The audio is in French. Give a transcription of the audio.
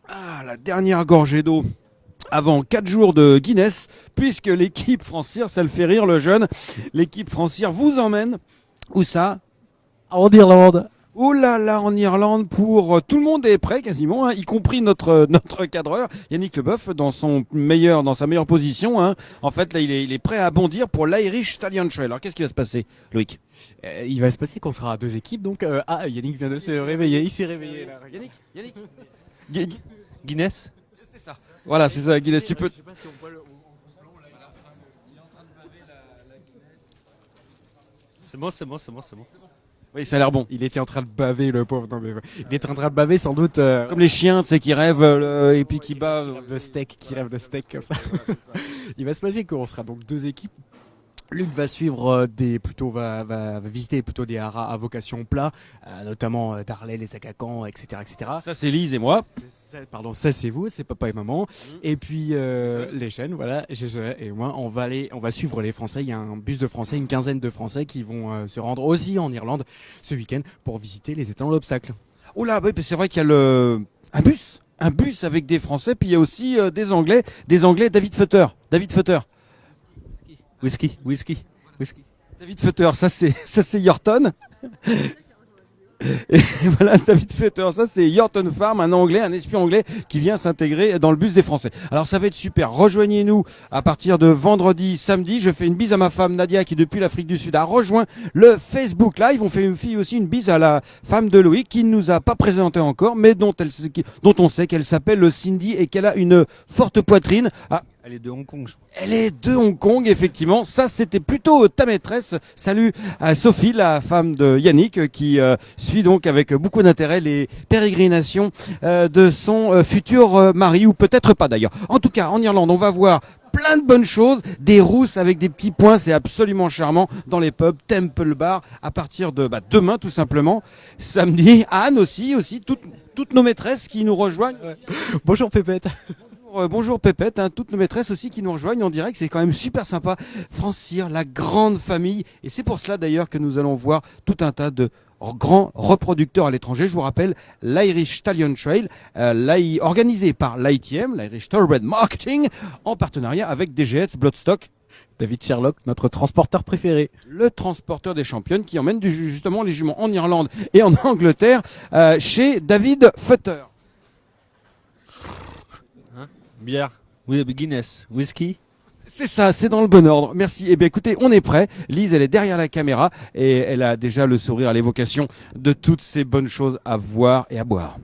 Ah, la dernière gorgée d'eau avant 4 jours de Guinness, puisque l'équipe Francir, ça le fait rire le jeune, l'équipe Francir vous emmène, où ça? En Irlande. Oh là là, en Irlande pour tout le monde est prêt quasiment, hein, y compris notre cadreur Yannick Leboeuf dans sa meilleure position. Hein. En fait, là, il est prêt à bondir pour l'Irish Stallion Trail. Alors, qu'est-ce qui va se passer, Loïc? Il va se passer qu'on sera à deux équipes, donc Yannick vient de se réveiller, il s'est réveillé là. Yannick, Guinness. c'est ça. Voilà, c'est ça, Guinness. Tu peux. C'est bon, c'est bon, c'est bon, c'est bon. Oui, ça a l'air bon. Il était en train de baver le pauvre. Non, mais, il était en train de baver sans doute. Comme les chiens, tu sais, qui rêvent et puis qui bavent. Qui rêve de steak comme ça. Il va se passer qu'on sera donc deux équipes. L'une va suivre va visiter plutôt des haras à vocation plat, notamment Darley, les Sacacan, etc., etc. Ça, c'est Lise et moi. Ça c'est vous, c'est papa et maman. Et puis les chaînes, voilà, GG et moi, on va suivre les Français. Il y a un bus de Français, une quinzaine de Français qui vont se rendre aussi en Irlande ce week-end pour visiter les étangs l'obstacle. Oh là, oui, c'est vrai qu'il y a un bus avec des Français, puis il y a aussi des Anglais, David Futter. Whisky. David Futter, ça c'est Yorton. Et voilà, David Futter, ça c'est Yorton Farm, un anglais, un espion anglais qui vient s'intégrer dans le bus des Français. Alors ça va être super, rejoignez-nous à partir de vendredi, samedi. Je fais une bise à ma femme Nadia qui depuis l'Afrique du Sud a rejoint le Facebook Live. On fait aussi une bise à la femme de Loïc qui ne nous a pas présenté encore, mais dont on sait qu'elle s'appelle Cindy et qu'elle a une forte poitrine. Ah, Elle est de Hong Kong, je crois. elle est de Hong Kong, effectivement. Ça, c'était plutôt ta maîtresse. Salut à Sophie, la femme de Yannick, qui suit donc avec beaucoup d'intérêt les pérégrinations de son futur mari, ou peut-être pas d'ailleurs. En tout cas, en Irlande, on va voir plein de bonnes choses, des rousses avec des petits points, c'est absolument charmant dans les pubs, Temple Bar, à partir de demain tout simplement, samedi. Anne aussi, toutes nos maîtresses qui nous rejoignent. Bonjour Pépette. Bonjour Pépette, hein, toutes nos maîtresses aussi qui nous rejoignent en direct, c'est quand même super sympa. Francir, la grande famille, et c'est pour cela d'ailleurs que nous allons voir tout un tas de grands reproducteurs à l'étranger. Je vous rappelle l'Irish Stallion Trail, organisé par l'ITM, l'Irish Thoroughbred Marketing, en partenariat avec DGS Bloodstock. David Sherlock, notre transporteur préféré. Le transporteur des championnes qui emmène justement les juments en Irlande et en Angleterre chez David Futter. Bière. Oui, Guinness. Whisky. C'est ça, c'est dans le bon ordre. Merci. Eh bien, écoutez, on est prêt. Lise, elle est derrière la caméra et elle a déjà le sourire à l'évocation de toutes ces bonnes choses à voir et à boire.